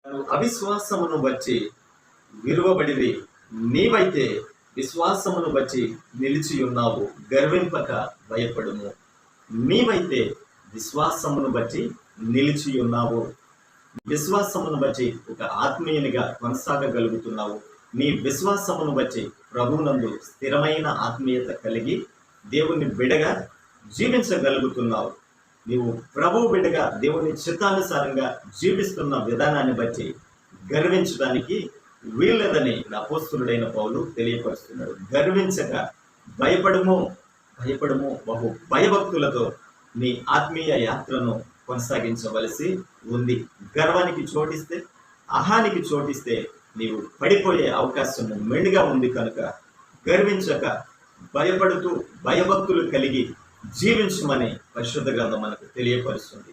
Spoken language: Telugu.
అవిశ్వాసమును బట్టి విరువబడివి, నీవైతే విశ్వాసమును బట్టి నిలిచి ఉన్నావు, గర్వింపక భయపడుము. నీవైతే విశ్వాసమును బట్టి నిలిచి ఉన్నావు, విశ్వాసమును బట్టి ఒక ఆత్మీయునిగా కొనసాగగలుగుతున్నావు. నీ విశ్వాసమును బట్టి ప్రభువునందు స్థిరమైన ఆత్మీయత కలిగి దేవుని బిడగా జీవించగలుగుతున్నావు. నీవు ప్రభువు బిడ్డగా దేవుని చిత్తానుసారంగా జీవిస్తున్న విధానాన్ని బట్టి గర్వించడానికి వీల్లేదని అపోస్తలుడైన పౌలు తెలియపరుస్తున్నాడు. గర్వించక భయపడము బహు భయభక్తులతో నీ ఆత్మీయ యాత్రను కొనసాగించవలసి ఉంది. గర్వానికి చోటిస్తే, అహానికి చోటిస్తే నీవు పడిపోయే అవకాశం మెండుగా ఉంది. కనుక గర్వించక భయపడుతూ భయభక్తులు కలిగి జీవించమని పరిశుద్ధ గ్రంథం మనకు తెలియపరుస్తుంది.